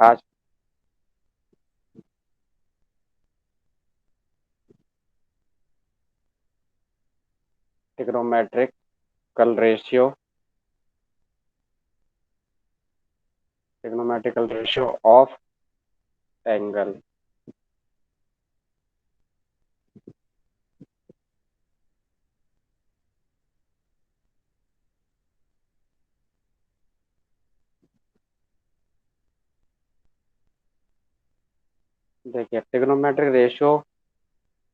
आज trigonometrical ratio trigonometrical ratio of angle. देखिए trigonometric ratio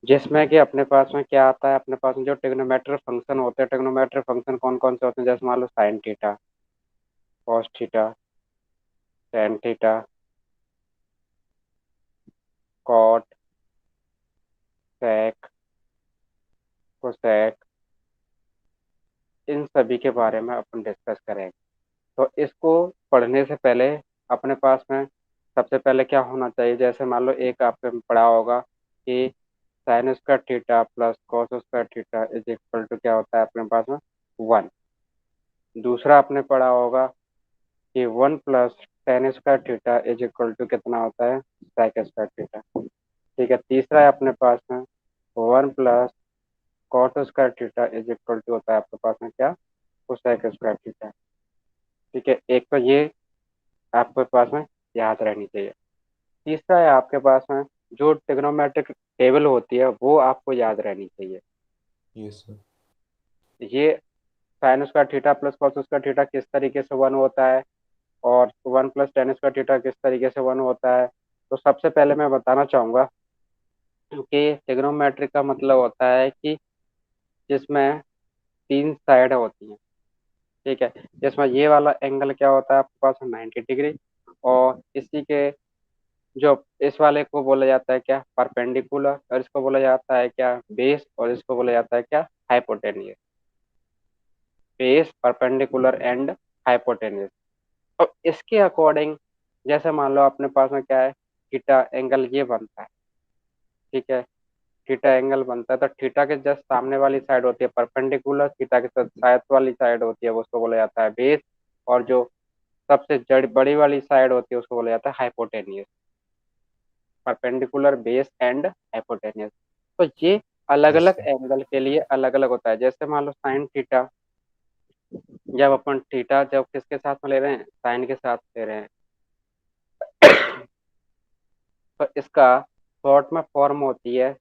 जिसमें कि अपने पास में क्या आता है, अपने पास में जो ट्रिग्नोमेट्रिक फंक्शन होते हैं, ट्रिग्नोमेट्रिक फंक्शन कौन कौन से होते हैं, जैसे मान लो sine theta, cos theta, tan theta, cot, sec, cosec, इन सभी के बारे में अपन डिस्कस करेंगे। तो इसको पढ़ने से पहले अपने पास में सबसे पहले क्या होना चाहिए, जैसे मान लो एक आपने पढ़ा होगा कि sine square theta plus cos square theta is equal to क्या होता है अपने पास में 1। दूसरा आपने पढ़ा होगा कि 1 plus tan square theta is equal to कितना होता है, सेक स्क्वायर थीटा। ठीक है, तीसरा है अपने पास में 1 plus cos square theta is equal to होता है आपके पास में क्या, कोसेक स्क्वायर थीटा। ठीक है, एक तो ये आपके पास में याद रहनी चाहिए। तीसरा है आपके पास में जो ट्रिग्नोमेट्रिक टेबल होती है वो आपको याद रहनी चाहिए। Yes sir. ये sine square theta plus cos square theta किस तरीके से वन होता है, और 1 प्लस टेन स्क्वायर थीटा किस तरीके से वन होता है। तो सबसे पहले मैं बताना चाहूंगा कि ट्रिग्नोमेट्रिक का मतलब होता है कि जिसमें तीन साइड होती हैं। ठीक है, जिसमें ये वाला एंगल क्या होता है आपके पास 90 डिग्री, और इसी के जो इस वाले को बोला जाता है क्या, परपेंडिकुलर, और इसको बोला जाता है क्या, बेस, और इसको बोला जाता है क्या, hypotenuse. Base, perpendicular and hypotenuse. तो इसके अकॉर्डिंग जैसे मान लो अपने पास में क्या है, थीटा एंगल ये बनता है। ठीक है, थीटा एंगल बनता है तो थीटा के जस्ट सामने वाली साइड होती है परपेंडिकुलर, थीटा के साथ साथ वाली साइड होती है वो उसको बोला जाता है बेस, और जो सबसे जड़ बड़ी वाली साइड होती है उसको बोला जाता है hypotenuse. Perpendicular, base and hypotenuse. तो ये अलग यस अलग सर। एंगल के लिए अलग अलग होता है। जैसे मान लो साइन थीटा, जब अपन थीटा जब किसके साथ में ले रहे हैं, साइन के साथ ले रहे हैं, तो इसका शॉर्ट में फॉर्म होती है,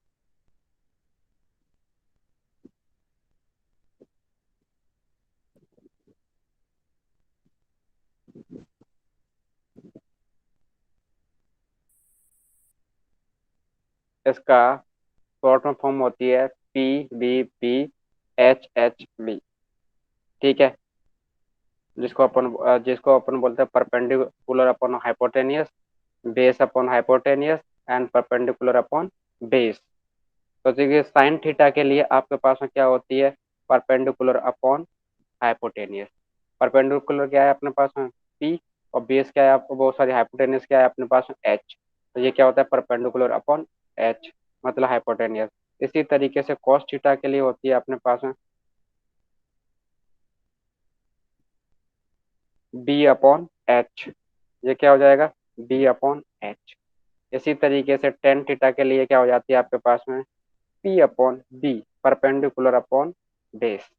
इसका शॉर्ट में फॉर्म होती है PBB HHB। ठीक है, जिसको अपन बोलते हैं perpendicular upon hypotenuse, base upon hypotenuse, and perpendicular upon base. तो देखिए साइन थीटा के लिए आपके पास में क्या होती है, परपेंडिकुलर अपॉन हाइपोटेनियस। परपेंडिकुलर क्या है अपने पास में P, और बेस क्या है आपको, बहुत सारी हाइपोटेनियस क्या है अपने पास में H। तो ये क्या होता है, परपेंडिकुलर अपॉन H, मतलब हाइपोटेनियस। इसी तरीके से कॉस थीटा के लिए होती है अपने पास में B अपॉन H। ये क्या हो जाएगा, B अपॉन H। इसी तरीके से टेन थीटा के लिए क्या हो जाती है आपके पास में P upon B, perpendicular upon base.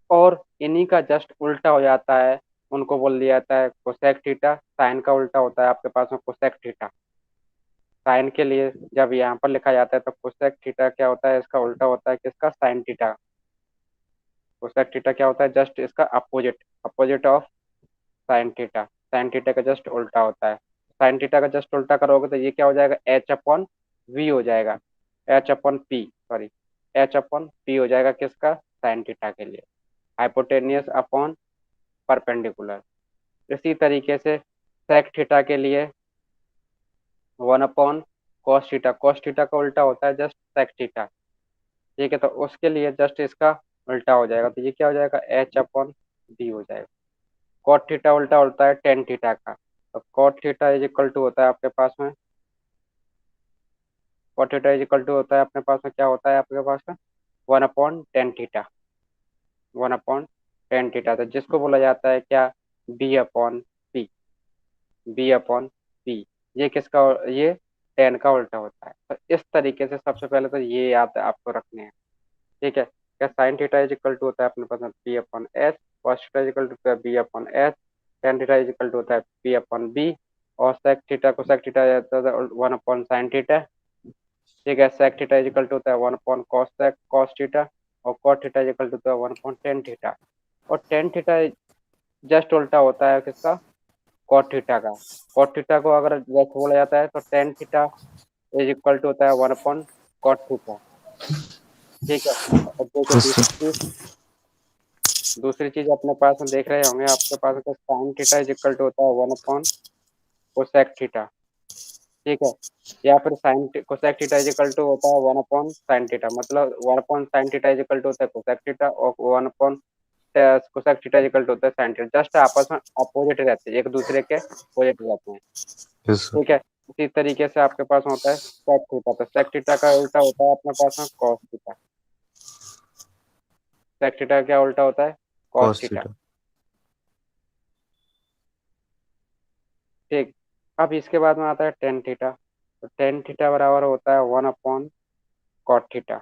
और इन्हीं का जस्ट उल्टा हो जाता है, उनको बोल दिया जाता है कोसेक थीटा। साइन का उल्टा होता है आपके पास में कोसेक थीटा। साइन के लिए जब यहाँ पर लिखा जाता है तो कोसेक थीटा क्या होता है, इसका उल्टा होता है किसका, साइन थीटा। कोसेक थीटा क्या होता है, जस्ट इसका opposite, opposite of sine theta. Sine theta का जस्ट उल्टा होता है। साइन थीटा का जस्ट उल्टा करोगे तो ये क्या हो जाएगा, एच अपॉन वी हो जाएगा, H upon P, sorry, H upon P हो जाएगा किसका, साइन थीटा के लिए। Hypotenuse upon perpendicular. इसी तरीके से सेक थीटा के लिए 1 upon cos theta, cos theta का उल्टा होता है जस्ट सेक थीटा। ठीक है, तो उसके लिए जस्ट इसका उल्टा हो जाएगा, तो ये क्या हो जाएगा, एच अपॉन डी हो जाएगा। कॉट थीटा उल्टा होता है टेन थीटा का, तो cot theta is equal to होता है आपके पास में, cot theta is equal to होता है अपने पास में क्या होता है आपके पास में 1/10 थीटा, 1/10 थीटा। तो जिसको बोला जाता है क्या, B upon P, B upon B, ये किसका, ये टेन का उल्टा होता है। तो इस तरीके से सबसे पहले तो ये याद आपको रखने हैं। ठीक है, क्या sine theta is equal to होता है अपने पास P upon H, cos theta is equal to B upon H, tan theta is equal to होता है पी अपॉन बी, और sec theta cosec theta one upon sine theta. ठीक है, sec theta is equal to होता है one upon cos sec cos theta, और cot theta is equal to होता है वन अपॉन टेन थीटा। और tan theta just उल्टा होता है किसका, कॉट थीटा का। कॉट थीटा को अगर जस्ट बोला जाता है तो tan theta is equal to होता है वन अपॉन कॉट थीटा। ठीक है, और देखिए यस सर। दूसरी चीज अपने पास में देख रहे होंगे, आपके पास sine theta is equal to होता है वन अपॉन कोसेक थीटा। ठीक है, या फिर sine cosec theta is equal to होता है वन अपॉन साइन थीटा, मतलब one upon sine theta is equal to होता है कोसेक थीटा, और one upon cosec theta is equal to होता है साइन थीटा। जस्ट आपस में अपोजिट रहते हैं, एक दूसरे के अपोजिट रहते हैं। Yes sir. ठीक है, इसी तरीके से आपके पास होता है सेक थीटा, तो सेक थीटा का उल्टा होता है अपने पास में कॉस थीटा। सेक थीटा क्या उल्टा होता है, कॉस कॉस थीटा। थीटा। ठीक, अब इसके बाद में आता है टेन थीटा, तो टेन थीटा बराबर होता है वन अपॉन कॉट थीटा।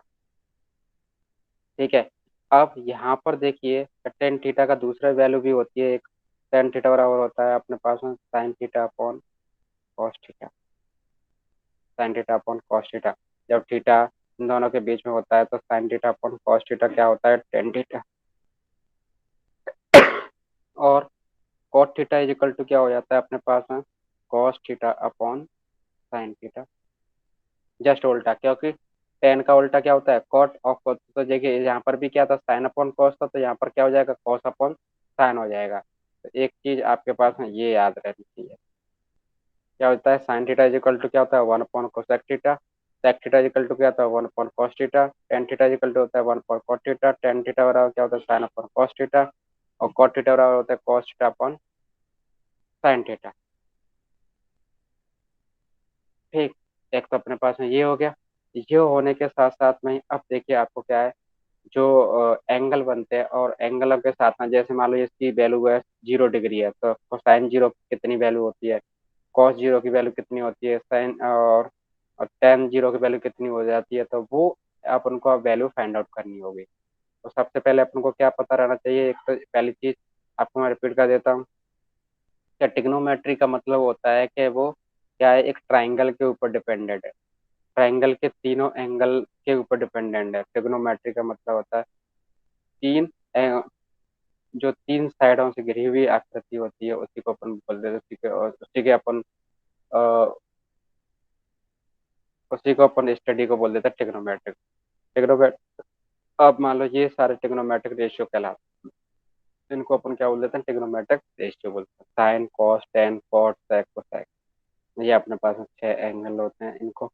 ठीक है, अब यहाँ पर देखिए टेन थीटा का दूसरा वैल्यू भी होती है एक, टेन थीटा बराबर होता है अपने पास में sine theta upon cos theta. Sine theta upon cos theta, जब थीटा इन दोनों के बीच में होता है तो sine theta upon cos theta क्या होता है, टेन थीटा। और cot theta is equal to क्या हो जाता है अपने पास में, cos theta upon sine theta. Just उल्टा, क्योंकि टेन का उल्टा क्या होता है, कॉट, और cos, तो देखिए यहाँ पर भी क्या था, साइन अपॉन कॉस था, तो यहाँ पर क्या हो जाएगा, कॉस अपॉन साइन हो जाएगा। तो एक चीज आपके पास में ये याद रहनी चाहिए, क्या होता है, sine theta is equal to क्या होता है, one upon cosec theta. Sec theta is equal to क्या होता है, one upon cos theta. Tan theta is equal to होता है one upon cot theta. Tan theta बराबर क्या होता है, साइन अपॉन कॉस थीटा, और कॉट थीटा बराबर होता है cos theta upon sine theta. ठीक, एक तो अपने पास में ये हो गया। ये होने के साथ साथ में अब देखिए आपको क्या है, जो एंगल बनते हैं, और एंगलों के साथ में जैसे मान लो इसकी वैल्यू है 0 डिग्री है, तो कोसाइन जीरो की कितनी वैल्यू होती है, कॉस जीरो की वैल्यू कितनी होती है, साइन और टेन जीरो की वैल्यू कितनी हो जाती है, तो वो अपन को वैल्यू फाइंड आउट करनी होगी। तो सबसे पहले अपन को क्या पता रहना चाहिए, एक तो पहली चीज आपको मैं रिपीट कर देता हूँ, क्या ट्रिग्नोमेट्री का मतलब होता है कि वो क्या है, एक ट्राइंगल के ऊपर डिपेंडेंट है, ट्राइंगल के तीनों एंगल के ऊपर डिपेंडेंट है। ट्रिग्नोमेट्री का मतलब होता है तीन जो तीन साइडों से घिरी हुई आकृति होती है, उसी को अपन बोलते हैं, अ, उसी को अपन स्टडी को बोल देते हैं ट्रिग्नोमेट्रिक। ट्रिग्नोमेट्रिक, अब मान लो ये सारे ट्रिग्नोमेट्रिक रेशियो कहलाते हैं, इनको अपन क्या बोल देते हैं, ट्रिग्नोमेट्रिक रेशियो बोलते हैं। Sine cos tan cot sec cosec, ये अपने पास में 6 एंगल होते हैं इनको।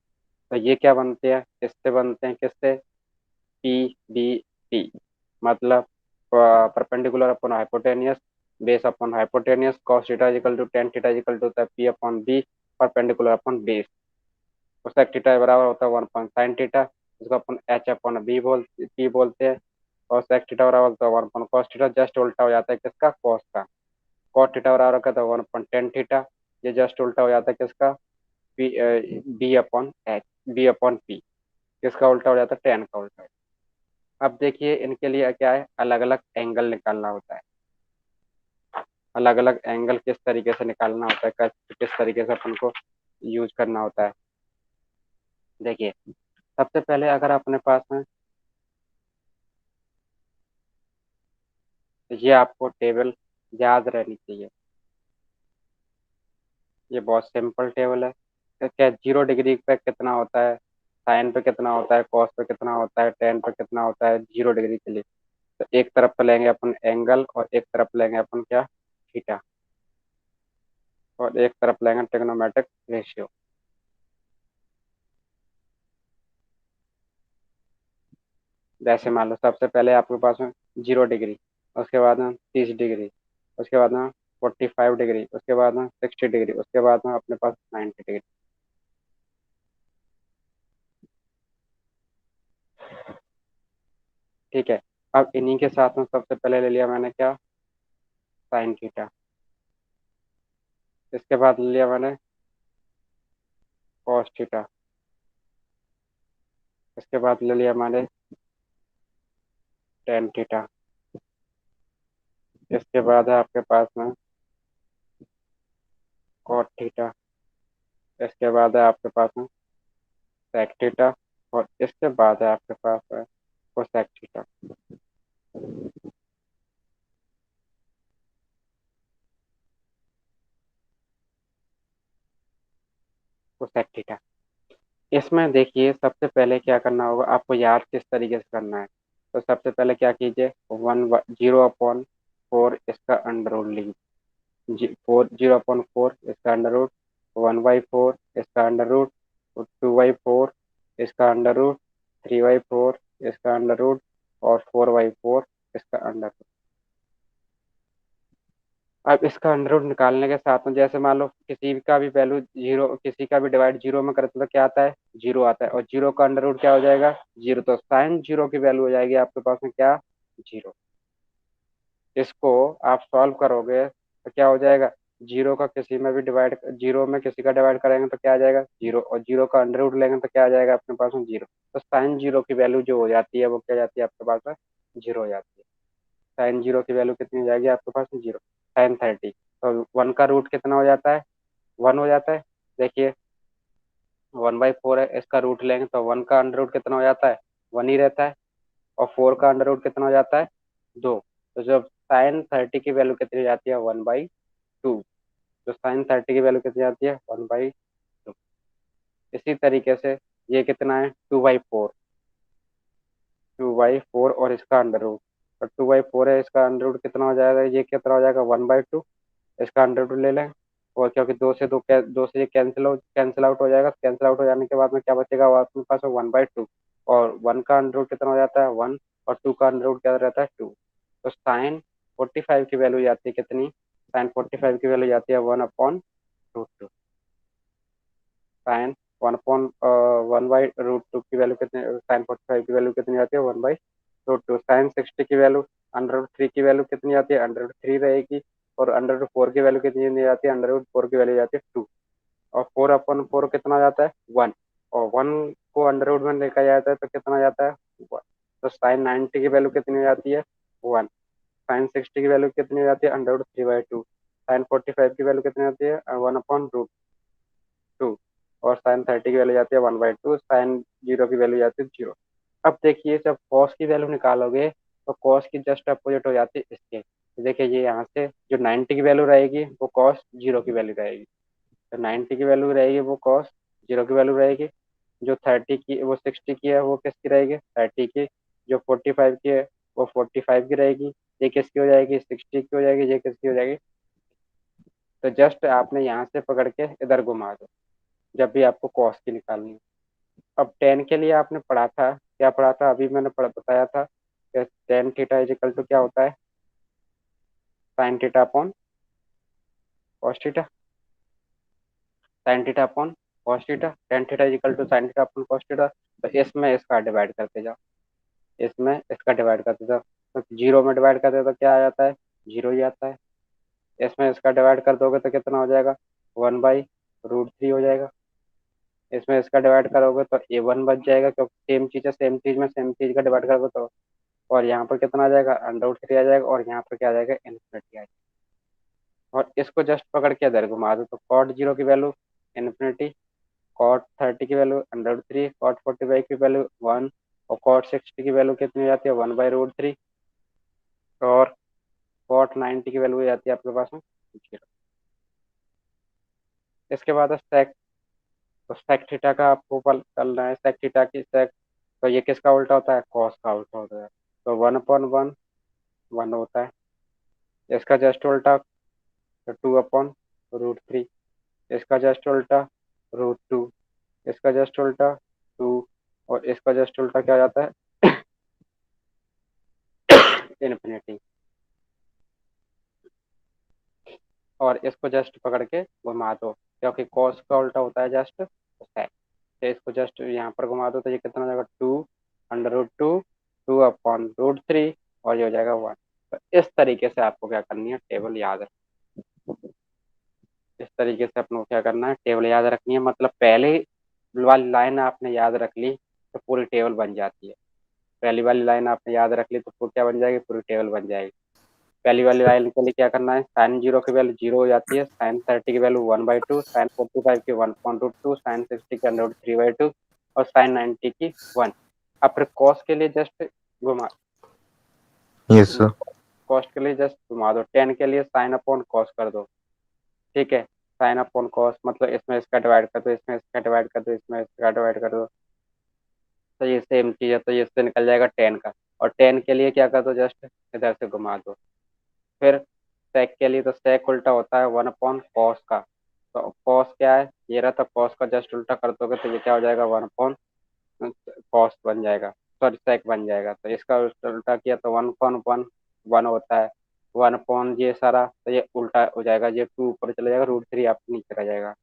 तो ये क्या बनते हैं, किससे बनते हैं, किससे, पी बी पी, मतलब perpendicular upon hypotenuse, base upon hypotenuse, cos theta equal to tan theta equal to होता है P upon B, perpendicular upon base. उसका थीटा बराबर होता है वन अपॉन साइन थीटा, इसको अपन एच अपॉन पी बोलते हैं। और sec थीटा बराबर होता है one upon cos theta, just उल्टा हो जाता है किसका, cos का। cot थीटा बराबर होता है वन अपॉन टेन थीटा, ये जस्ट उल्टा हो जाता है किसका, B upon H, B upon P, किसका उल्टा हो जाता है, टेन का उल्टा। अब देखिए इनके लिए क्या है, अलग अलग एंगल निकालना होता है। अलग अलग एंगल किस तरीके से निकालना होता है, किस तरीके से अपन को यूज करना होता है। देखिए, सबसे पहले अगर अपने पास में, ये आपको टेबल याद रहनी चाहिए, ये बहुत सिंपल टेबल है। तो क्या 0 डिग्री पे कितना होता है, साइन पे कितना होता है, कॉस पे कितना होता है, टेन पे कितना होता है 0 डिग्री के लिए। तो एक तरफ पे लेंगे अपन एंगल, और एक तरफ लेंगे अपन क्या, थीटा, और एक तरफ लेंगे ट्रिग्नोमेट्रिक रेशियो। जैसे मान लो सबसे पहले आपके पास में 0 डिग्री, उसके बाद में 30 डिग्री, उसके बाद में 45 डिग्री, उसके बाद में 60 डिग्री, उसके बाद में अपने पास 90 डिग्री। ठीक है, अब इन्हीं के साथ में सबसे पहले ले लिया मैंने क्या, साइन थीटा। इसके बाद ले लिया मैंने कॉस थीटा। इसके बाद ले लिया हमारे टेन थीटा। इसके बाद है आपके पास में कॉट थीटा। इसके बाद है आपके पास में सेक थीटा। और इसके बाद है आपके पास है कोसेक थीटा। Cosec theta. इसमें देखिए सबसे पहले क्या करना होगा आपको, याद किस तरीके से करना है। तो सबसे पहले क्या कीजिए, 0/4 इसका अंडर रूट लीजिए। 0/4 इसका अंडर रूट, 1/4 इसका अंडर रूट, 2/4 इसका अंडर रूट, 3/4 इसका अंडर रूट, और 4/4 इसका अंडर रूट। अब इसका अंडर रूट निकालने के साथ में जैसे मान लो किसी का भी वैल्यू जीरो, किसी का भी डिवाइड जीरो में करते तो क्या आता है, जीरो आता है। और जीरो का अंडर रूट क्या हो जाएगा, जीरो। तो साइन जीरो की वैल्यू हो जाएगी आपके पास में क्या, जीरो। इसको आप सॉल्व करोगे तो क्या हो जाएगा, जीरो का किसी में भी डिवाइड, जीरो में किसी का डिवाइड करेंगे तो क्या आ जाएगा, जीरो। और जीरो का अंडर रूट लेंगे तो क्या आ जाएगा अपने पास में, जीरो। तो साइन जीरो की वैल्यू जो हो जाती है वो क्या जाती है आपके पास में, जीरो हो जाती है। साइन जीरो की वैल्यू कितनी हो जाएगी आपके पास में, जीरो। साइन 30, तो वन का रूट कितना हो जाता है, वन हो जाता है। देखिए 1/4 है, इसका रूट लेंगे तो वन का अंडर रूट कितना हो जाता है, वन ही रहता है। और फोर का अंडर रूट कितना हो जाता है, दो। तो जब साइन 30 की वैल्यू कितनी हो जाती है, 1/2। तो साइन 30 की वैल्यू कितनी आती है, 1/2। इसी तरीके से ये कितना है, 2/4। 2/4 और इसका अंडर रूट, और 2/4 है, इसका अंडर रूट कितना हो जाएगा, ये कितना हो जाएगा, 1/2। इसका अंडर रूट ले लें। और क्योंकि दो से ये कैंसिल आउट हो जाएगा। कैंसिल आउट हो जाने के बाद में क्या बचेगा, वो आपके पास 1/2। और वन का अंडर रूट कितना हो जाता है, वन। और टू का अंडर रूट क्या रहता है, टू। तो साइन 45 की वैल्यू जाती है कितनी, साइन 45 की वैल्यू जाती है 1/√2। साइन 1/√2 की वैल्यू कितनी, साइन 45 की वैल्यू कितनी आती है, 1/√2। साइन 60 की वैल्यू, अंडर रूट 3 की वैल्यू कितनी आती है, अंडर रूट 3 रहेगी। और अंडर रूट 4 की वैल्यू कितनी आती है, अंडर रूट 4 की वैल्यू जाती है 2। और 4/4 कितना जाता है, वन। और वन को अंडर रूट में देखा जाता है तो कितना जाता है, वन। तो साइन 90 की वैल्यू कितनी हो जाती है, वन। साइन 60 की वैल्यू कितनी हो जाती है, अंडर रूट 3/2। साइन 45 की वैल्यू कितनी होती है, 1/√2। और साइन 30 की वैल्यू जाती है 1/2। साइन जीरो की वैल्यू जाती है जीरो। अब देखिए जब कॉस की वैल्यू निकालोगे तो कॉस की जस्ट अपोजिट हो जाती है इसके। तो देखिए ये यहाँ से जो 90 की वैल्यू रहेगी वो कॉस जीरो की वैल्यू रहेगी। तो 90 की वैल्यू रहेगी वो कॉस जीरो की वैल्यू रहेगी। जो 30 की, वो 60 की है वो किसकी रहेगी, 30 की। जो 45 की है वो 45 की रहेगी। ये किसकी हो जाएगी, 60 की हो जाएगी। ये किसकी हो जाएगी। तो जस्ट आपने यहाँ से पकड़ के इधर घुमा दो जब भी आपको कॉस की निकालनी है। अब टेन के लिए आपने पढ़ा था, क्या पढ़ा था, अभी मैंने बताया था कि tan theta is equal to क्या होता है, sine theta upon cos theta. Sine theta upon cos theta, tan theta is equal to sine theta upon cos theta. तो इसमें इसका डिवाइड करते जाओ, इसमें इसका डिवाइड करते जाओ। तो जीरो में डिवाइड करते तो क्या आ जाता है, जीरो ही आता है। इसमें इसका डिवाइड कर दोगे तो कितना हो जाएगा, 1/√3 हो जाएगा। इसमें इसका डिवाइड करोगे तो A1 बच जाएगा, क्योंकि सेम चीज़ है, सेम चीज़ में सेम चीज़ का डिवाइड करोगे तो। और यहाँ पर कितना आ जाएगा, अंडर रूट 3 आ जाएगा। और यहाँ पर क्या आ जाएगा, इन्फिनिटी आ जाएगा। और इसको जस्ट पकड़ के इधर घुमा दो तो कॉट जीरो की वैल्यू इन्फिनिटी, कॉट 30 की वैल्यू अंडर रूट 3, कॉट 45 की वैल्यू वन। और कॉट 60 की वैल्यू कितनी हो जाती है, 1/√3। और कॉट 90 की वैल्यू हो जाती है आपके पास में जीरो। इसके बाद है सेक। तो सेक थीटा का आपको करना है, सेक थीटा की सेक। तो ये किसका उल्टा होता है, कॉस का उल्टा होता है। तो 1/1 वन होता है। इसका जस्ट उल्टा, तो 2/√3। इसका जस्ट उल्टा √2। इसका जस्ट उल्टा 2। और इसका जस्ट उल्टा क्या हो जाता है, इन्फिनिटी। और इसको जस्ट पकड़ के घुमा दो, क्योंकि कॉस का उल्टा होता है जस्ट सेक। तो इसको जस्ट यहाँ पर घुमा दो तो ये कितना हो जाएगा, 2/√2, 2/√3। और ये हो जाएगा वन। तो इस तरीके से आपको क्या करनी है, टेबल याद इस तरीके से अपने को क्या करना है, टेबल याद रखनी है। मतलब पहले वाली लाइन आपने याद रख ली तो पूरी टेबल बन जाती है। पहली वाली लाइन आपने याद रख ली तो पूरी क्या बन जाएगी, पूरी टेबल बन जाएगी। पहली वाली लाइन के लिए क्या करना है, साइन जीरो की वैल्यू जीरो हो जाती है, साइन 30 की वैल्यू 1/2, साइन 45 की 1/√2, साइन 60 की √3/2 और साइन 90 की 1। अब फिर कॉस के लिए जस्ट घुमा, यस सर। कॉस्ट के लिए जस्ट घुमा दो, 10 के लिए साइन अपॉन कॉस कर दो। ठीक है, साइन अपॉन कॉस मतलब इसमें इसका डिवाइड कर दो, इसमें इसका डिवाइड कर दो, इसमें इसका डिवाइड कर दो, तो ये सेम चीज है, तो ये इससे निकल जाएगा 10 का। और 10 के लिए क्या कर दो, जस्ट इधर से घुमा दो। फिर सेक के लिए तो सेक उल्टा होता है 1/कॉस का, तो कॉस क्या है, ये रहा, तो कॉस का जस्ट उल्टा कर दोगे तो ये क्या हो जाएगा, 1/कॉस बन जाएगा, सॉरी सेक बन जाएगा। तो इसका उल्टा किया तो 1/1 1 होता है, 1/, ये सारा तो ये उल्टा हो जाएगा, ये 2 ऊपर चला जाएगा, √3 आपके नीचे रह जाएगा।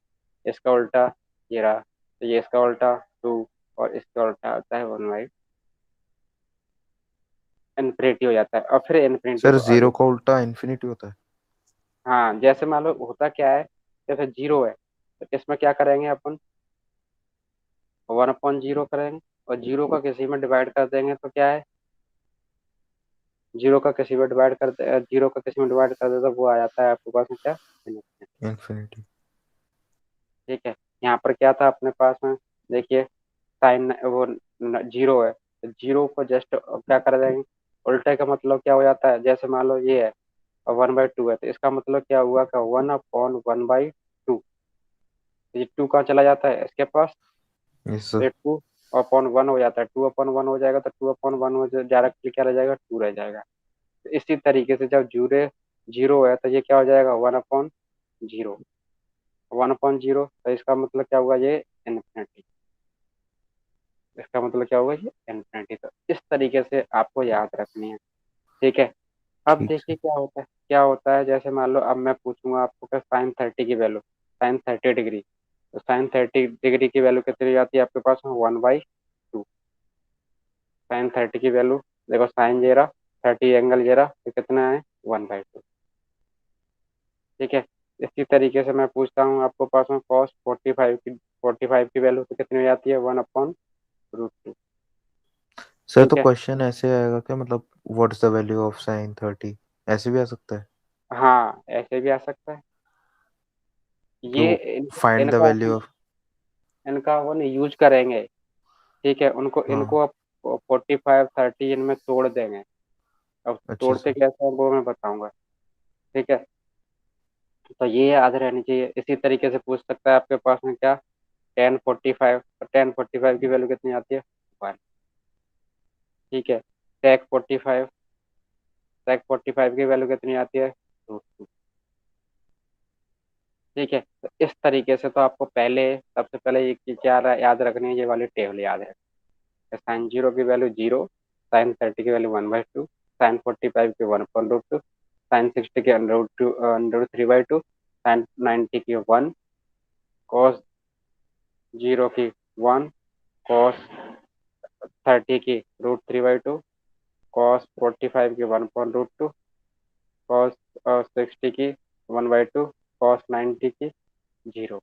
इसका उल्टा ये रहा, तो ये इसका उल्टा 2 और इसका उल्टा आता है 1/, इन्फिनिटी हो जाता है। और फिर इन्फिनिटी सर को जीरो आगे, का उल्टा इन्फिनिटी होता है। हाँ जैसे मान लो होता क्या है, जैसे जीरो है तो इसमें क्या करेंगे अपन, 1/0 करेंगे, और जीरो का किसी में डिवाइड कर देंगे तो क्या है, जीरो का किसी में डिवाइड कर दे, जीरो का किसी में डिवाइड कर दे तो वो आ जाता है आपके पास में क्या, इन्फिनिटी। ठीक है। यहाँ पर क्या था अपने पास में, देखिए साइन वो जीरो है, तो जीरो को जस्ट क्या कर देंगे, उल्टे का मतलब क्या हो जाता है, जैसे मान लो ये है और 1/2 है, तो इसका मतलब क्या हुआ कि 1/1/2, ये 2 कहाँ चला जाता है इसके पास, यस तो सर। ये 2/1 हो जाता है, 2/1 हो जाएगा, तो 2/1 हो डायरेक्टली क्या रह जाएगा, 2 रह जाएगा। तो इसी तरीके से जब जीरो जीरो है तो ये क्या हो जाएगा, 1/0, 1/0, तो इसका मतलब क्या हुआ, ये इन्फिनिटी, इसका मतलब क्या होगा, ये इन्फिनिटी। तो इस तरीके से आपको याद रखनी है, ठीक है। अब ठीक देखिए सर। क्या होता है, क्या होता है, जैसे मान लो अब मैं पूछूंगा आपको कि साइन 30 की वैल्यू, साइन 30 डिग्री, तो साइन 30 डिग्री की वैल्यू कितनी आती है आपके पास में, 1/2। साइन 30 की वैल्यू, देखो साइन जे रहा, 30 एंगल जे रहा, तो कितना है, 1/2, ठीक है। इसी तरीके से मैं पूछता हूँ आपको पास में कॉस 45 की वैल्यू तो कितनी हो जाती है, 1/√2, सर तो ठीक है। क्वेश्चन ऐसे आएगा क्या, मतलब what is the value of sine 30, ऐसे भी आ सकता है। हाँ ऐसे भी आ सकता है, कि ये फाइंड द इनका वैल्यू ऑफ। इनका वो नहीं यूज करेंगे, ठीक है, उनको हाँ। इनको अब 45 30 इनमें तोड़ देंगे। अब अच्छा तोड़ते सर। कैसे हैं वो मैं बताऊंगा, ठीक है। तो ये याद रहनी चाहिए। इसी तरीके से पूछ सकता है आपके पास में क्या, 10/45, 10/45 की वैल्यू कितनी आती है, 1, ठीक है। sec 45 की वैल्यू कितनी आती है, √2, ठीक है। तो इस तरीके से तो आपको पहले, सबसे पहले ये चीज़ क्या याद रखनी है, ये वाली टेबल याद है। साइन जीरो की वैल्यू जीरो, साइन 30 की वैल्यू 1/2, साइन 45 की 1/√2, साइन 60 की √3/2, साइन 90 की 1, कॉस जीरो की 1, कॉस 30 की √3/2, कॉस 45 की 1/√2, कॉस 60 की 1/2, कॉस 90 की 0।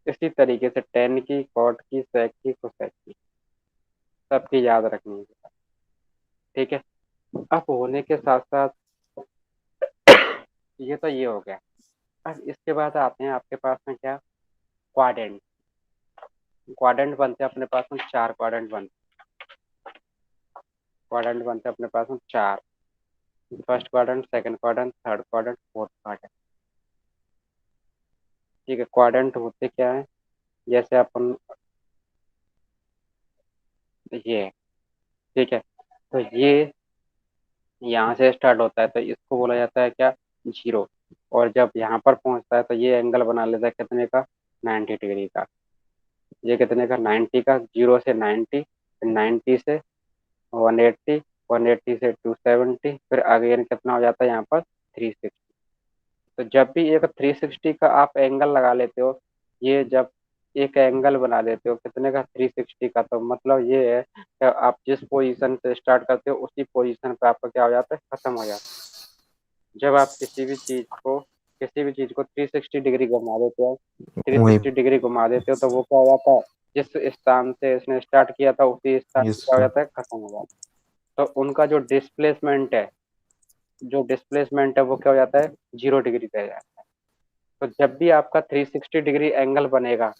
इसी तरीके से टेन की, कॉट की, सेक की, कोसेक की, सबकी याद रखनी है, ठीक है। अब होने के साथ साथ ये तो ये हो गया। अब इसके बाद आते हैं आपके पास में क्या, क्वाड्रेंट। क्वाड्रेंट बनते हैं अपने पास में चार, क्वाड्रेंट बनते हैं अपने पास में चार, first quadrant, second quadrant, third quadrant, fourth quadrant, ठीक है। क्वाड्रेंट होते क्या है, जैसे अपन ये है, ठीक है, तो ये यहाँ से स्टार्ट होता है तो इसको बोला जाता है क्या, जीरो। और जब यहाँ पर पहुंचता है तो ये एंगल बना लेता है कितने का, 90 डिग्री का। ये कितने का, 90 का, जीरो से 90, फिर 90 से 180, 180 से 270, फिर आगे कितना हो जाता है यहाँ पर, 360। तो जब भी एक 360 का आप एंगल लगा लेते हो, ये जब एक एंगल बना देते हो कितने का, 360 का, तो मतलब ये है कि आप जिस पोजीशन से स्टार्ट करते हो उसी पोजीशन पे आपका क्या हो जाता है, खत्म हो जाता है। जब आप किसी भी चीज को 360 डिग्री घुमा देते हो, थ्री वही। सिक्सटी डिग्री घुमा देते हो तो वो क्या हो जाता है, जिस स्थान से इसने स्टार्ट किया था उसी स्थान पे यस क्या हो सर। जाता है, खत्म हो जाता है। तो उनका जो डिस्प्लेसमेंट है वो क्या हो जाता है, 0 डिग्री पे जाता है। तो जब भी आपका 360 डिग्री एंगल बनेगा,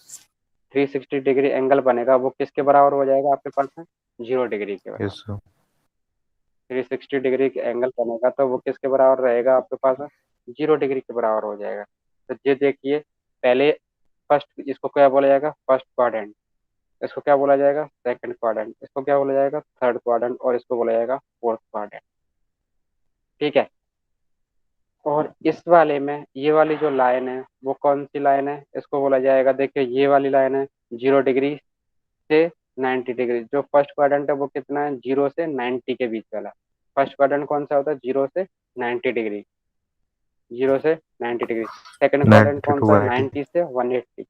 360 डिग्री एंगल बनेगा, वो किसके बराबर हो जाएगा आपके पास में, 0 डिग्री के बराबर। Yes sir. 360 डिग्री एंगल बनेगा तो वो किसके बराबर रहेगा आपके पास में, 0 डिग्री के बराबर हो जाएगा। तो ये देखिए, पहले फर्स्ट, इसको क्या बोला जाएगा, फर्स्ट क्वाड्रेंट, इसको क्या बोला जाएगा, सेकंड क्वाड्रेंट, इसको क्या बोला जाएगा, थर्ड क्वाड्रेंट, और इसको बोला जाएगा फोर्थ क्वाड्रेंट। ठीक है। और इस वाले में ये वाली जो लाइन है वो कौन सी लाइन है, इसको बोला जाएगा, देखिए ये वाली लाइन है 0 डिग्री से 90 डिग्री। जो फर्स्ट क्वाड्रेंट है वो कितना है, 0 से 90 के बीच वाला। फर्स्ट क्वाड्रेंट कौन सा होता है, 0 से 90 डिग्री, 0 से 90 डिग्री। सेकंड क्वाड्रेंट 90 कौन टू सा है, 180। 90 से 180।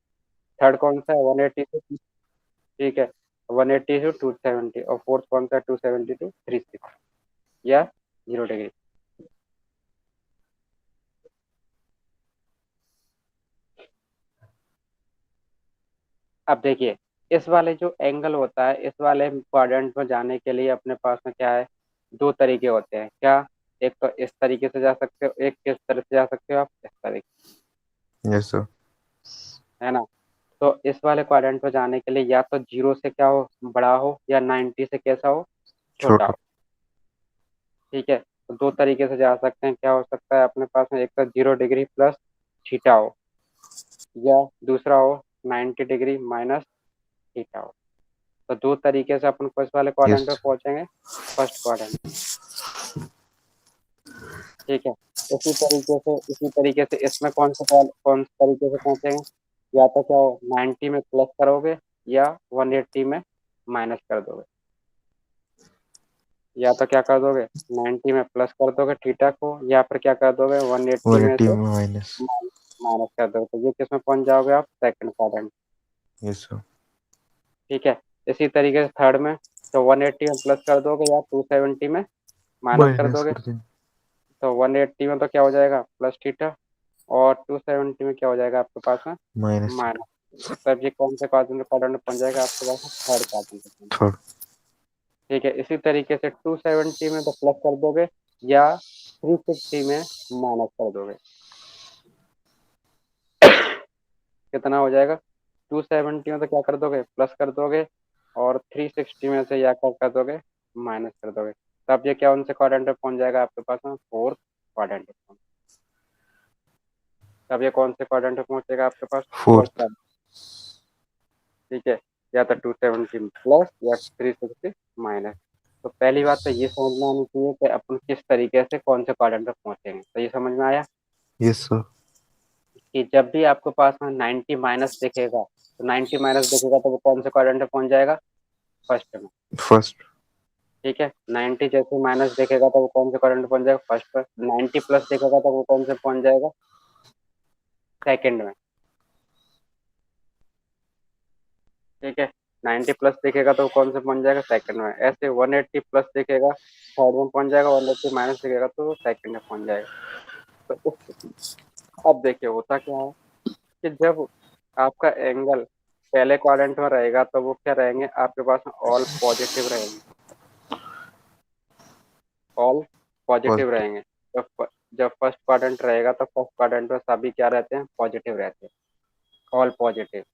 थर्ड कौन सा है, 180 से, ठीक है, 180 से 270। और फोर्थ कौन सा है, 270 to 360 या 0 डिग्री। अब देखिए, इस वाले जो एंगल होता है, इस वाले क्वाड्रेंट में जाने के लिए अपने पास में क्या है, दो तरीके होते हैं क्या। एक तो इस तरीके से जा सकते हो, एक किस तरह से जा सकते हो आप, इस तरीके, यस सर। है ना। तो इस वाले क्वाड्रेंट में जाने के लिए या तो 0 से क्या हो, बड़ा हो, या 90 से कैसा हो, छोटा छोटा। हो। ठीक है, तो दो तरीके से जा सकते हैं, क्या हो सकता है अपने पास में, एक तो 0 डिग्री प्लस थीटा हो, या दूसरा हो 90 डिग्री माइनस थीटा हो। तो दो तरीके से अपन को इस वाले यस। क्वाड्रेंट पे पहुंचेंगे, फर्स्ट क्वाड्रेंट। ठीक है, इसी तरीके से इसमें कौन से तरीके से पहुंचेंगे, या तो क्या हो, 90 में प्लस करोगे, या 180 में माइनस कर दोगे। या तो क्या कर दोगे, 90 में प्लस कर दोगे थीटा को, या फिर क्या कर दोगे, 180 में 180 से में माइनस। माइनस कर दोगे। तो ये किस में पहुंच जाओगे आप, सेकंड क्वाड्रेंट। Yes sir. ठीक है, इसी तरीके से थर्ड में, तो 180 में प्लस कर दोगे, या 270 में माइनस कर माइनस दोगे। कर देंगे। तो 180 में तो क्या हो जाएगा, प्लस थीटा, और 270 में क्या हो जाएगा आपके पास में, माइनस थीटा। माइनस। तब ये कौन से क्वाड्रेंट में पहुंच जाएगा आपके पास में, थर्ड क्वाड्रेंट में पहुंच जाएगा। थर्ड। ठीक है, इसी तरीके से 270 में तो प्लस कर दोगे, या 360 में माइनस कर दोगे। कितना हो जाएगा, 270 में तो क्या कर दोगे, प्लस कर दोगे, और 360 में से या कर दोगे, माइनस कर दोगे। तब ये क्या उनसे क्वाड्रेंट में पहुंच जाएगा आपके पास में, फोर्थ क्वाड्रेंट में। तब ये कौन से क्वाड्रेंट में पहुंचेगा आपके पास, फोर्थ फोर्थ। क्वाड्रेंट। ठीक है, या तो 270 प्लस, या 360 माइनस। तो पहली बात तो ये समझ में आनी चाहिए कि अपन किस तरीके से कौन से क्वाड्रेंट में पहुंचेंगे। तो ये समझ में आया यस सर। कि जब भी आपके पास में 90 माइनस दिखेगा, तो 90 माइनस दिखेगा तो वो कौन से क्वाड्रेंट में पहुंच जाएगा, फर्स्ट में। फर्स्ट। ठीक है, 90 जैसे माइनस दिखेगा तो वो कौन से क्वाड्रेंट में पहुंच जाएगा, फर्स्ट पर। 90 प्लस दिखेगा तो वो कौन से पहुंच जाएगा, सेकंड में। ठीक है, 90 प्लस दिखेगा तो वो कौन से पहुंच जाएगा, सेकंड में। ऐसे 180 प्लस दिखेगा, थर्ड में पहुंच जाएगा, 180 माइनस दिखेगा तो वो सेकंड में पहुंच जाएगा। तो अब देखिए होता क्या है कि जब आपका एंगल पहले क्वाड्रेंट में रहेगा तो वो क्या रहेंगे आपके पास में, ऑल पॉजिटिव रहेंगे, ऑल पॉजिटिव पॉजिटिव। रहेंगे। जब जब फर्स्ट क्वाड्रेंट रहेगा तो फर्स्ट क्वाड्रेंट में सभी क्या रहते हैं, पॉजिटिव रहते हैं, ऑल पॉजिटिव।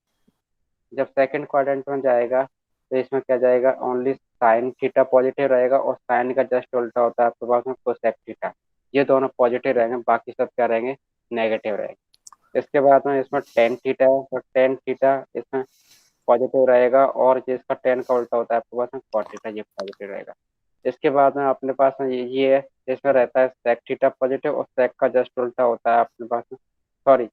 जब सेकंड क्वाड्रेंट में जाएगा तो इसमें क्या जाएगा, ओनली साइन थीटा पॉजिटिव रहेगा, और साइन का जस्ट उल्टा होता है आपके पास में कोसेक थीटा। ये दोनों पॉजिटिव रहेंगे, बाकी सब क्या रहेंगे, नेगेटिव रहेंगे। इसके बाद में इसमें टेन थीटा है, तो टेन थीटा इसमें पॉजिटिव रहेगा, और जिसका टेन का उल्टा होता है आपके पास में कॉट थीटा, ये पॉजिटिव रहेगा। इसके बाद में अपने पास में ये है, इसमें रहता है सेक थीटा पॉजिटिव, और सेक का जस्ट उल्टा होता है अपने पास में, सॉरी,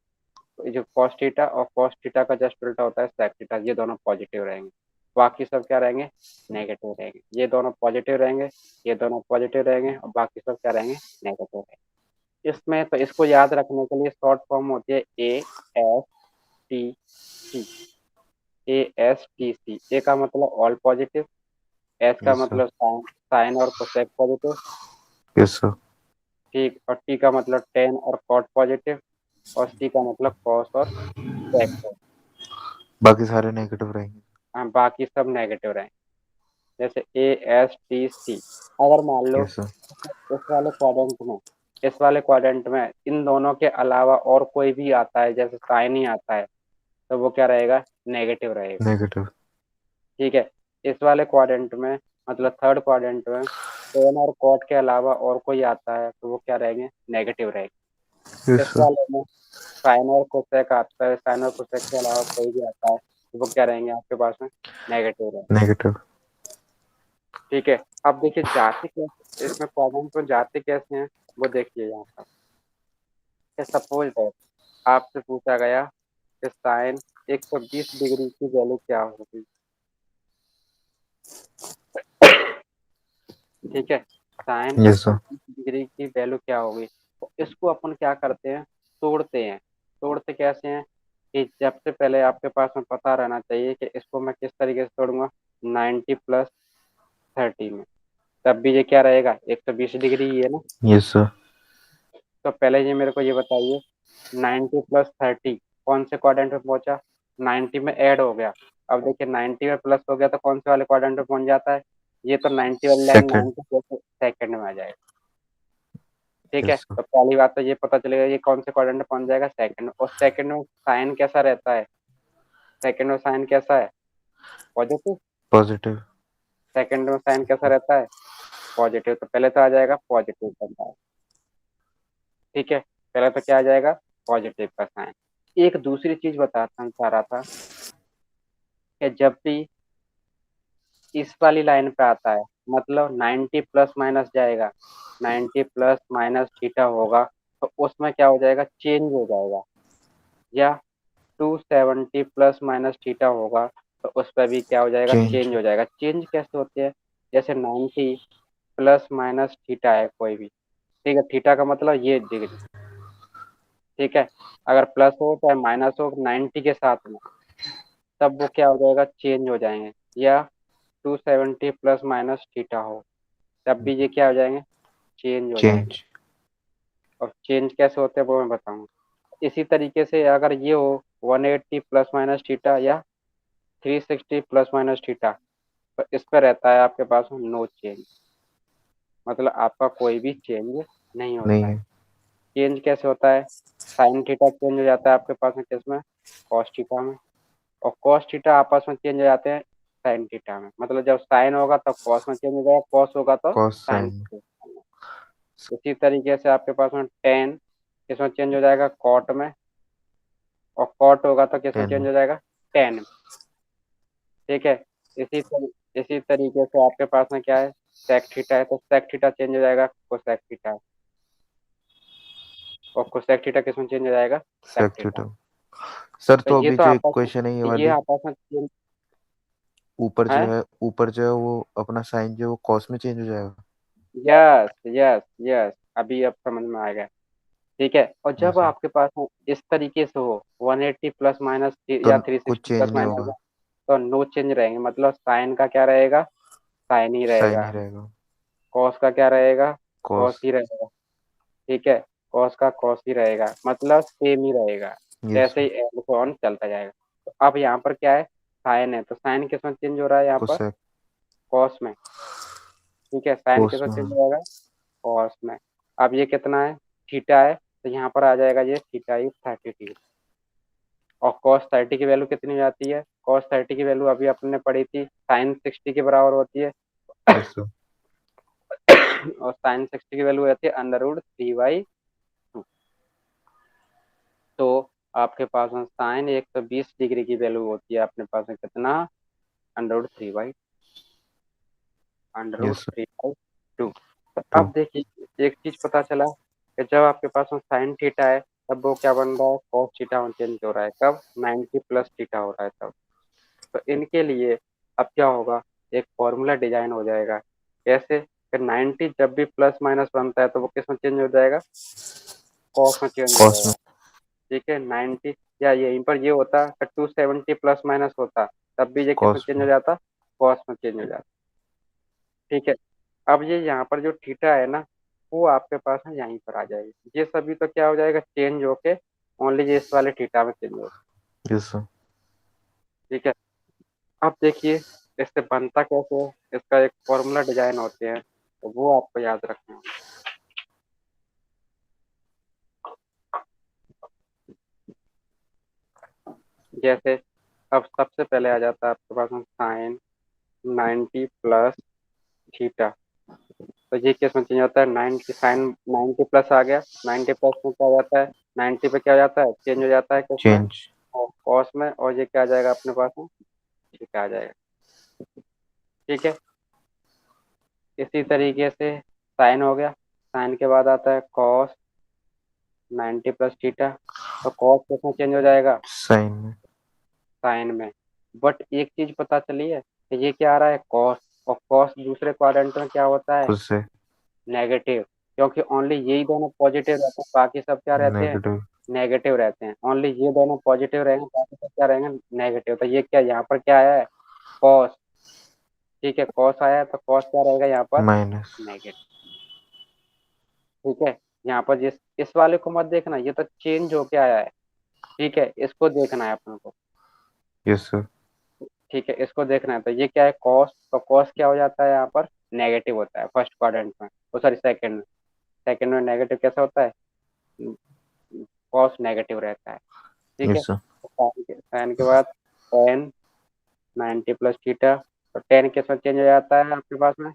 जो कॉस थीटा, और कॉस थीटा का जस्ट उल्टा होता है सेक थीटा। ये दोनों पॉजिटिव रहेंगे, बाकी सब क्या रहेंगे, नेगेटिव रहेंगे। ये दोनों पॉजिटिव रहेंगे, ये दोनों पॉजिटिव रहेंगे, और बाकी सब क्या रहेंगे, नेगेटिव रहेंगे। इसमें तो इसको याद रखने के लिए शॉर्ट फॉर्म होती है टी सी। ASTC, ए का मतलब ऑल पॉजिटिव, एस का यस सर। मतलब साइन, साइन और कोसेक पॉजिटिव, यस सर। ठीक, और टी का मतलब टेन और कॉट पॉजिटिव, और सी का मतलब कॉस और सेक। बाकी सारे नेगेटिव रहेंगे। हाँ, बाकी सब नेगेटिव रहेंगे। जैसे ए एस टी सी, अगर मान लो यस सर। इस वाले क्वाड्रेंट में इस वाले क्वाड्रेंट में इन दोनों के अलावा और कोई भी आता है, जैसे साइन ही आता है, तो वो क्या रहेगा, नेगेटिव रहेगा। नेगेटिव। ठीक है। इस वाले क्वाड्रेंट में, मतलब थर्ड क्वाड्रेंट में, टेन और कॉट के अलावा और कोई आता है तो वो क्या रहेंगे, नेगेटिव रहेंगे। यस इस सर। वाले में साइन और कोसेक आता है, साइन और कोसेक के अलावा कोई भी आता है तो वो क्या रहेंगे आपके पास में, नेगेटिव रहेंगे। नेगेटिव। ठीक है। अब देखिए जाते कैसे, इसमें क्वाड्रेंट में जाते कैसे हैं, वो देखिए यहाँ पर। सपोज दैट आपसे पूछा गया कि साइन 120 डिग्री की वैल्यू क्या होगी। ठीक है। Sine yes sir. 120 डिग्री की वैल्यू क्या होगी, तो इसको अपन क्या करते हैं, तोड़ते हैं। तोड़ते कैसे हैं कि जब से पहले आपके पास में पता रहना चाहिए कि इसको मैं किस तरीके से तोड़ूंगा, 90 + 30 में। तब भी ये क्या रहेगा, 120 डिग्री ही है ना। Yes sir. तो पहले ये मेरे को ये बताइए, 90 + 30 कौन से क्वाड्रेंट में पहुंचा, 90 में ऐड हो गया। अब देखिए 90 में प्लस हो गया तो कौन से वाले क्वाड्रेंट में पहुंच जाता है, ये तो 90 वाली लाइन सेकंड। 90 सेकंड में आ जाएगा। ठीक है। Yes sir. तो पहली बात तो ये पता चलेगा ये कौन से क्वाड्रेंट में पहुंच जाएगा, सेकंड। और सेकंड में साइन कैसा रहता है, सेकंड में साइन कैसा है, पॉजिटिव। पॉजिटिव। सेकंड में साइन कैसा रहता है, पॉजिटिव। तो पहले तो आ जाएगा पॉजिटिव का साइन। ठीक है। पहले तो क्या आ जाएगा, पॉजिटिव का साइन। एक दूसरी चीज बताता चाह रहा था कि जब भी इस वाली लाइन पे आता है, मतलब 90 प्लस माइनस जाएगा, 90 प्लस माइनस थीटा होगा, तो उसमें क्या हो जाएगा, चेंज हो जाएगा। या 270 प्लस माइनस थीटा होगा तो उस पर भी क्या हो जाएगा, चेंज। चेंज हो जाएगा। चेंज कैसे होते हैं, जैसे 90 प्लस माइनस थीटा है कोई भी। ठीक है। थीटा का मतलब ये डिग्री। ठीक है। अगर प्लस हो चाहे माइनस हो 90 के साथ में, तब वो क्या हो जाएगा, चेंज हो जाएंगे। या 270 प्लस माइनस थीटा हो, तब भी ये क्या हो जाएंगे, चेंज हो जाएंगे। चेंज। और चेंज कैसे होते हैं वो मैं बताऊंगा। इसी तरीके से अगर ये हो 180 प्लस माइनस थीटा या 360 प्लस माइनस थीटा, तो इस पर रहता है आपके पास नो चेंज, मतलब आपका कोई भी चेंज नहीं नहीं होता है। है। चेंज कैसे होता है, साइन थीटा चेंज हो जाता है आपके पास में किसमें, कॉस थीटा में। और कॉस थीटा आपस में चेंज हो जाते हैं साइन थीटा में। मतलब जब साइन होगा तब कॉस में चेंज हो जाएगा, कॉस होगा तो कॉस साइन साइन। में। इसी तरीके से आपके पास में टेन किसमें चेंज हो जाएगा, कॉट में। और कॉट होगा तो किसमें 10 चेंज में। हो जाएगा, टेन में। ठीक है। इसी तरीके से आपके पास में क्या है, सेक थीटा है तो सेक थीटा चेंज हो जाएगा कोसेक थीटा। और कोसेक थीटा किसमें चेंज हो जाएगा, सेक सेक थीटा। थीटा। सर तो तो ये अभी तो जो आपस इक्वेशन है ये में, ये वाली, आपस में चेंज है। ऊपर जो है वो अपना साइन जो है वो कॉस में चेंज हो जाएगा। यस यस यस, अभी अब समझ में आएगा। ठीक है। और जब यस सर। आपके पास में इस तरीके से हो 180 प्लस माइनस तो या कुछ 360 चेंज प्लस नहीं माइनस, होगा। तो नो चेंज रहेंगे। मतलब साइन का क्या रहेगा, साइन ही साइन रहेगा। ही रहेगा। कॉस का क्या रहेगा, कॉस कॉस। ही रहेगा। ठीक है। कॉस का कॉस ही रहेगा, मतलब सेम ही रहेगा। यस जैसे सर। ही एंड को ऑन चलता जाएगा। तो अब यहाँ पर क्या है, साइन है तो साइन किस में चेंज हो रहा है यहाँ पर, कोसेक। कॉस में। ठीक है। साइन कोस किस में में चेंज हाँ। हो जाएगा, कॉस में। अब ये कितना है, थीटा है, तो यहाँ पर आ जाएगा ये थीटा इज 30 डिग्री। और कॉस 30 की वैल्यू कितनी हो जाती है, कॉस 30 की वैल्यू अभी अपने पढ़ी थी, साइन 60 के बराबर होती है। Yes sir. और साइन 60 की वैल्यू हो जाती है √3/2। तो आपके पास में साइन 120 डिग्री की वैल्यू होती है अपने पास में कितना, under root yes sir. Three by two. तो टू। अब देखिए एक चीज पता चला कि जब आपके पास में साइन थीटा है, तब वो क्या बन रहा है, कॉस थीटा में चेंज हो रहा है। कब, 90 प्लस थीटा हो रहा है तब। तो इनके लिए अब क्या होगा, एक फॉर्मूला डिजाइन हो जाएगा। कैसे, कि 90 जब भी प्लस माइनस बनता है तो वो किस में चेंज हो जाएगा, कॉस में चेंज हो कॉस जाएगा। में। ठीक है। 90 या यहीं पर ये होता, 270 प्लस माइनस होता, तब भी ये किस में कॉस चेंज में। हो जाता, कॉस में चेंज हो जाता। ठीक है। अब ये यहाँ पर जो थीटा है ना, वो आपके पास है यहीं पर आ जाएगी। ये सभी तो क्या हो जाएगा, चेंज होके ओनली ये इस वाले थीटा में चेंज होगा। Yes sir. ठीक है। अब देखिए इससे बनता कैसे है, इसका एक फॉर्मूला डिजाइन होते हैं, तो वो आपको याद रखना है। जैसे अब सबसे पहले आ जाता है आपके पास में साइन 90 प्लस थीटा। तो ये केस में चेंज होता है, 90 साइन 90 प्लस आ गया, 90 प्लस में क्या हो जाता है, 90 पे क्या हो जाता है, चेंज हो जाता है किसमें, चेंज। और कॉस में, और ये क्या आ जाएगा अपने पास में, थीटा आ जाएगा। ठीक है, इसी तरीके से साइन हो गया, साइन के बाद आता है कॉस 90 प्लस थीटा। तो कॉस किसमें चेंज हो जाएगा, साइन में। साइन में। बट एक चीज पता चली है कि ये क्या आ रहा है, कॉस, और कॉस दूसरे क्वाड्रेंट में क्या होता है, खुद से। नेगेटिव। क्योंकि ओनली यही दोनों पॉजिटिव रहते हैं, बाकी सब क्या रहते हैं, नेगेटिव। नेगेटिव रहते हैं। ओनली ये दोनों पॉजिटिव रहेंगे, बाकी सब क्या रहेंगे, नेगेटिव। तो ये क्या यहाँ पर क्या आया है, कॉस। ठीक है, कॉस आया है, तो कॉस क्या रहेगा यहाँ पर, माइनस। नेगेटिव। ठीक है, यहाँ पर जिस इस वाले को मत देखना, ये तो चेंज होके आया है। ठीक है, इसको देखना है अपन को। Yes sir. ठीक है, इसको देखना है, तो ये क्या है, कॉस। तो कॉस क्या हो जाता है यहाँ पर, नेगेटिव होता है फर्स्ट क्वाड्रेंट में, ओ सॉरी सेकंड में। सेकंड में नेगेटिव कैसा होता है, कॉस नेगेटिव रहता है। ठीक है, यस सर। साइन के बाद टेन 90 प्लस थीटा। तो टेन किस में चेंज हो जाता है आपके पास में,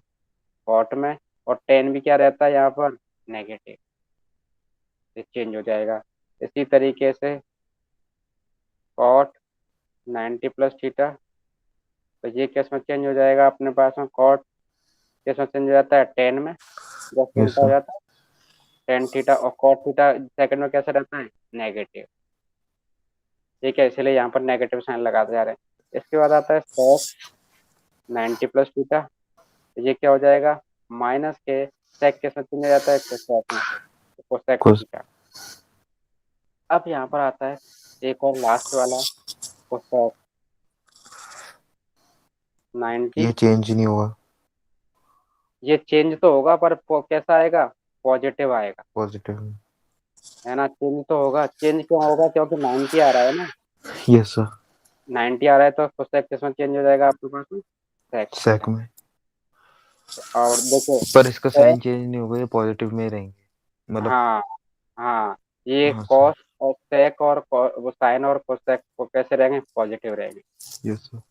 कॉट में। और टेन भी क्या रहता है यहाँ पर, नेगेटिव, ये चेंज हो जाएगा। इसी तरीके से कॉट 90 प्लस थीटा। तो ये किस में चेंज हो जाएगा अपने पास में, कॉट किस में चेंज हो जाता है, टेन में, जस्ट यस उल्टा हो सर। जाता है। टेन थीटा, और कॉट थीटा सेकंड में कैसे रहता है, नेगेटिव। ठीक है, इसलिए यहाँ पर नेगेटिव साइन लगाते जा रहे हैं। इसके बाद आता है सेक 90 प्लस थीटा। तो ये क्या हो जाएगा, माइनस के सेक के साथ चेंज हो जाता है कोसेक में, तो कोसेक खुद। थीटा। अब यहाँ पर आता है एक और लास्ट वाला, कोसेक 90। ये चेंज नहीं हुआ। ये चेंज तो होगा पर कैसा आएगा, पॉजिटिव आएगा। पॉजिटिव। है ना, चेंज तो होगा। चेंज क्यों होगा, क्योंकि 90 आ रहा है ना, यस सर। 90 आ रहा है, तो कोसेक किस में चेंज हो जाएगा आपके पास में, सेक में हो सेक जाएगा। में। और देखो पर इसका sec, साइन चेंज नहीं होगा, ये पॉजिटिव में ही रहेंगे मतलब। हाँ हाँ, ये हाँ सर। कॉस और सेक और वो साइन और कोसेक को कैसे रहेंगे, पॉजिटिव रहेंगे। Yes sir.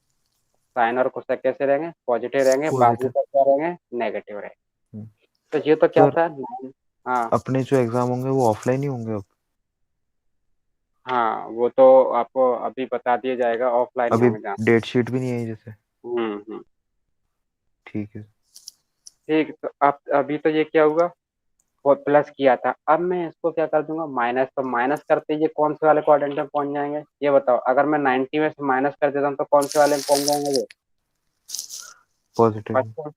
साइन और कोसेक कैसे रहेंगे, पॉजिटिव रहेंगे, बाकी पॉजिटिव। सब क्या रहेंगे, नेगेटिव रहेंगे। तो ये तो क्या सर था, हाँ अपने जो एग्जाम होंगे वो ऑफलाइन ही होंगे अब। हाँ, वो तो आपको अभी बता दिया जाएगा, ऑफलाइन ही अभी होंगे जहाँ। डेट शीट भी नहीं आई जैसे। हम्म। ठीक है। ठीक, तो अब अभी तो ये क्या हुआ, वो प्लस किया था, अब मैं इसको क्या कर दूंगा, माइनस। तो माइनस करते ही ये कौन से वाले क्वाड्रेंट में पहुंच जाएंगे, ये बताओ। अगर मैं 90 में से माइनस कर देता हूँ तो कौन से वाले में पहुंच जाएंगे ये, पॉजिटिव। फर्स्ट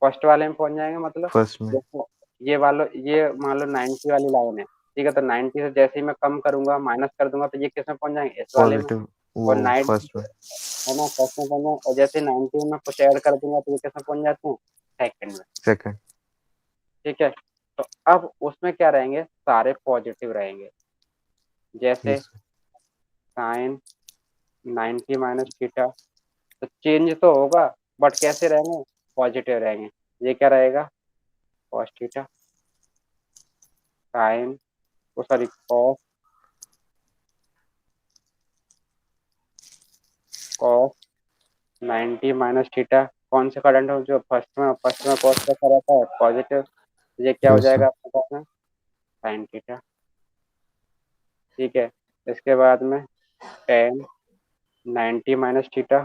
फर्स्ट वाले में पहुंच जाएंगे। मतलब फर्स्ट में। देखो, ये मान लो 90 वाली लाइन है। ठीक है, तो 90 से जैसे ही मैं कम करूंगा, माइनस कर दूंगा, तो ये किस में पहुंच जाएंगे, इस वाले में। पॉजिटिव वो और 90, फर्स्ट में। है ना, फर्स्ट में पहुंच जाएंगे, और जैसे 90 में कुछ ऐड कर दूंगा तो ये किस में पहुंच जाते हैं, सेकंड में। सेकंड। ठीक है, तो अब उसमें क्या रहेंगे, सारे पॉजिटिव रहेंगे। जैसे यस। Sine 90 minus theta. तो चेंज तो होगा, बट कैसे रहेंगे, पॉजिटिव रहेंगे। ये क्या रहेगा, cos theta, sine, oh sorry cos, cos 90 minus theta. कौन से करंट हो, जो फर्स्ट में कॉस कैसा रहता है, पॉजिटिव। ये क्या हो यस सर। जाएगा आपके पास में, साइन थीटा। ठीक है, इसके बाद में टेन 90 माइनस थीटा।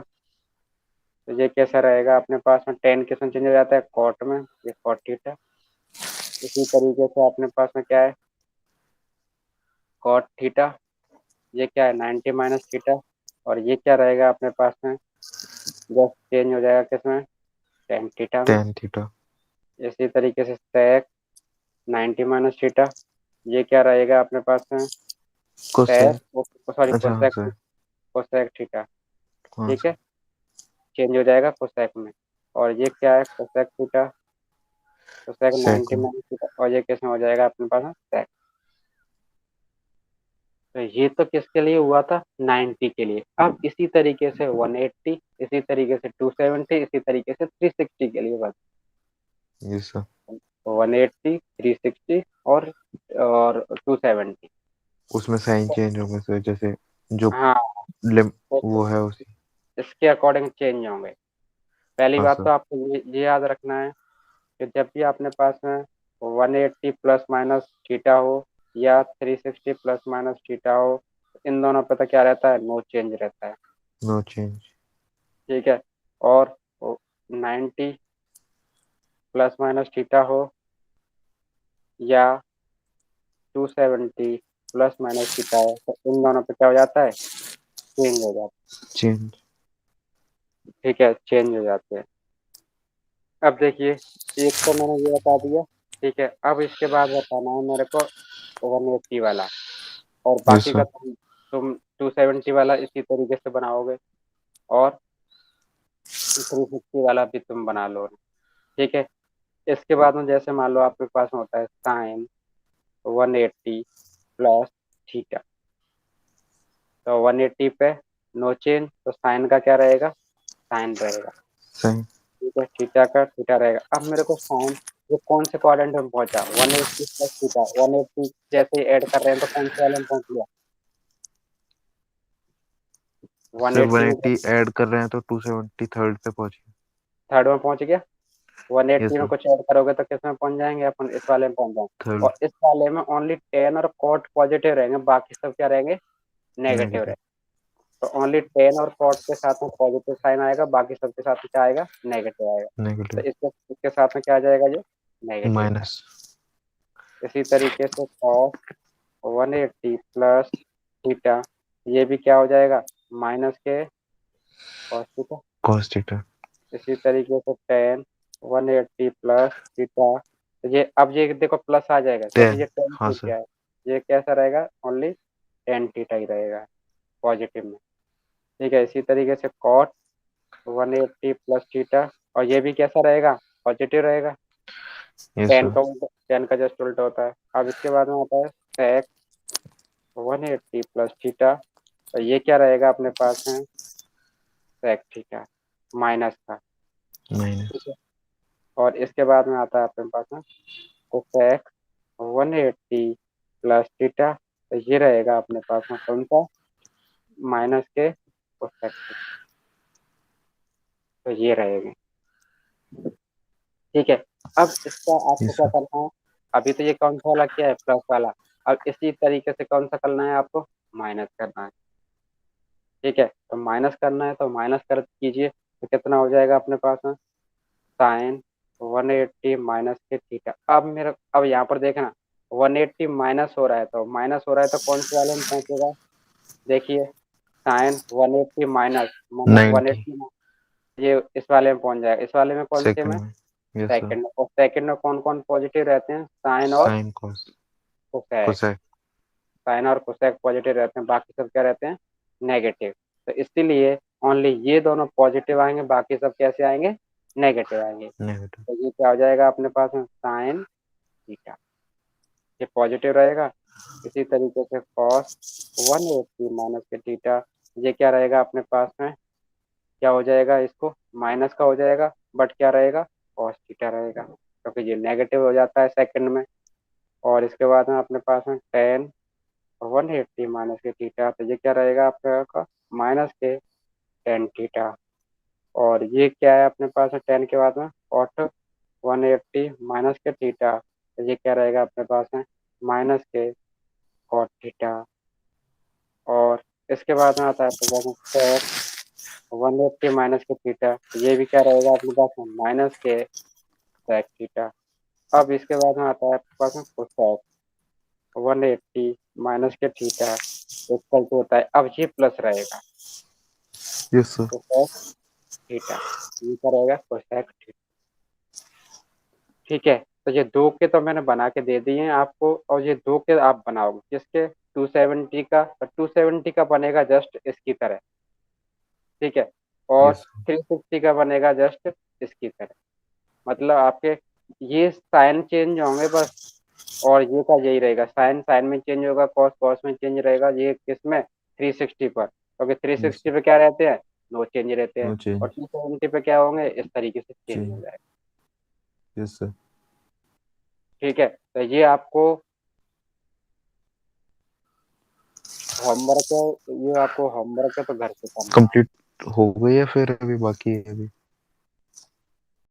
तो ये कैसा रहेगा अपने पास में, टेन किस में चेंज हो जाता है, कॉट में, ये कॉट थीटा। इसी तरीके से अपने पास में क्या है, कॉट थीटा। ये क्या है, 90 माइनस थीटा। और ये क्या रहेगा अपने पास में, जस्ट चेंज हो जाएगा किसमें, टेन थीटा में। Tan theta. इसी तरीके से सेक 90 माइनस थीटा। ये क्या रहेगा अपने पास में, सेक, कोसेक। सॉरी अच्छा हाँ कोसेक, सर। Cosec theta. हाँ ठीक सर। है, चेंज हो जाएगा कोसेक में। और ये क्या है, कोसेक थीटा, कोसेक सेक 90 में। Minus theta. और ये किसमें हो जाएगा अपने पास में, सेक। तो ये तो किसके लिए हुआ था, 90 के लिए। अब इसी तरीके से 180, इसी तरीके से 270, इसी तरीके से 360 के लिए बस। Yes sir. 180, 360 और 270। उसमें साइन चेंज होंगे सर, जैसे जो हाँ, लिम तो वो है उसी। इसके अकॉर्डिंग चेंज होंगे। पहली हाँ बात सर। तो आपको ये याद रखना है कि जब भी अपने पास में 180 प्लस माइनस थीटा हो या 360 प्लस माइनस थीटा हो, इन दोनों पे तो क्या रहता है, नो चेंज रहता है। No change. ठीक है। और 90 प्लस माइनस थीटा हो या 270 प्लस माइनस थीटा हो, तो इन दोनों पे क्या हो जाता है, चेंज हो जाता चेंज। है। ठीक है, चेंज हो जाते हैं। अब देखिए, एक तो मैंने ये बता दिया। ठीक है, अब इसके बाद बताना है मेरे को 180 वाला, और यस बाकी का सर। तुम 270 वाला इसी तरीके से बनाओगे, और 360 वाला भी तुम बना लो। ठीक है। इसके बाद में जैसे मान लो आपके पास में होता है साइन 180 प्लस थीटा। तो 180 पे नो चेंज, तो साइन का क्या रहेगा, साइन रहेगा। साइन। ठीक है, थीटा का थीटा रहेगा। अब मेरे को साइन, ये कौन से क्वाड्रेंट में पहुंचा, 180 प्लस थीटा, 180 जैसे ही ऐड कर रहे हैं तो कौन से वाले में पहुंच गया, सर 180 में 180 ऐड कर रहे हैं तो 270 थर्ड पे पहुंचे। थर्ड में पहुंच गया। यस 180 में सर। कुछ ऐड करोगे तो किस में पहुंच जाएंगे अपन, इस वाले में पहुंच जाएंगे। थर्ड। और इस वाले में ओनली टेन और कॉट पॉजिटिव रहेंगे, बाकी सब क्या रहेंगे, नेगेटिव नेगेटिव। रहेंगे। तो ओनली टेन और कॉट के साथ में पॉजिटिव साइन आएगा, बाकी सब के साथ में क्या आएगा, नेगेटिव आएगा। तो नेगेटिव। इसके इसके साथ में क्या आ जाएगा, ये नेगेटिव साइन। माइनस। इसी तरीके से कॉस 180 प्लस थीटा, ये भी क्या हो जाएगा, माइनस के कॉस थीटा। Cos theta. इसी तरीके से टेन 180 प्लस थीटा, तो ये अब ये देखो प्लस आ जाएगा क्योंकि 10। ये टेन हाँ सर। थीटा है। ये कैसा रहेगा, ओनली टेन थीटा ही रहेगा पॉजिटिव में। ठीक है, इसी तरीके से कॉट 180 प्लस थीटा, और ये भी कैसा रहेगा, पॉजिटिव रहेगा। Yes ten sir. का उल्टा, टेन का जस्ट उल्टा होता है। अब इसके बाद में आता है सेक 180 प्लस थीटा, तो ये क्या रहेगा अपने पास में, सेक थीटा माइनस का। ठीक माइनस। है। और इसके बाद में आता है अपने पास में कोसेक 180 प्लस थीटा, तो ये रहेगा अपने पास में कौन सा, माइनस के कोसेक थीटा। तो ये रहेगा। ठीक है। अब इसका आपको यस क्या सर। करना है, अभी तो ये कौन सा वाला किया है, प्लस वाला। अब इसी तरीके से कौन सा करना है आपको, माइनस करना है। ठीक है, तो माइनस करना है तो माइनस कर कीजिए, तो कितना हो जाएगा अपने पास में, साइन 180 माइनस के थीटा। अब यहाँ पर देखना, 180 माइनस हो रहा है, तो माइनस हो रहा है तो कौन से वाले में पहुंचेगा, देखिए, साइन 180 माइनस माना 90। 180, ये इस वाले में पहुंच जाएगा। इस वाले में कौन से में, सेकंड में। Yes sir. सेकंड में। और सेकंड में कौन कौन पॉजिटिव रहते हैं, साइन और sine cos. Cosec. Cosec. Sine और कोसेक पॉजिटिव रहते हैं, बाकी सब क्या रहते हैं, नेगेटिव। तो इसीलिए ओनली ये दोनों पॉजिटिव आएंगे, बाकी सब कैसे आएंगे, नेगेटिव आएंगे। नेगेटिव। तो ये क्या हो जाएगा अपने पास में, साइन थीटा, ये पॉजिटिव रहेगा। इसी तरीके से कॉस 180 माइनस के थीटा, ये क्या रहेगा अपने पास में, क्या हो जाएगा, इसको माइनस का हो जाएगा, बट क्या रहेगा, कॉस थीटा रहेगा, क्योंकि ये नेगेटिव हो जाता है सेकंड में। और इसके बाद में अपने पास में टेन 180 माइनस के थीटा, तो ये क्या रहेगा आपका, माइनस के टेन थीटा। और ये क्या है अपने पास में, टेन के बाद में कॉट 180 माइनस के थीटा, तो ये क्या रहेगा अपने पास में, माइनस के कॉट थीटा। और इसके बाद में आता है आपके पास में सेक 180 माइनस के थीटा, ये भी क्या रहेगा अपने पास में, माइनस के सेक थीटा। अब इसके बाद में आता है आपके पास में कोसेक 180 माइनस के थीटा इक्वल टू होता है, अब ये प्लस रहेगा, यस सर। कोसेक थीटा, ये क्या रहेगा, कोसेक थीटा। ठीक है। तो ये दो के तो मैंने बना के दे दिए हैं आपको, और ये दो के आप बनाओगे किसके, 270 का, और 270 का बनेगा जस्ट इसकी तरह। ठीक है। और यस। 360 का बनेगा जस्ट इसकी तरह। मतलब आपके ये साइन चेंज होंगे बस, और ये का यही रहेगा, साइन साइन में चेंज होगा, कॉस कॉस में चेंज रहेगा, ये किसमें 360 पर, क्योंकि थ्री यस सिक्सटी पे क्या रहते हैं, नो चेंज रहते हैं। नो और चेंज। 270 पे क्या होंगे, इस तरीके से चेंज हो चेंज। जाएगा। Yes sir. ठीक है, तो ये आपको होमवर्क है, ये आपको होमवर्क है, तो घर पे करना है। कंप्लीट हो गई है फिर अभी बाकी है अभी?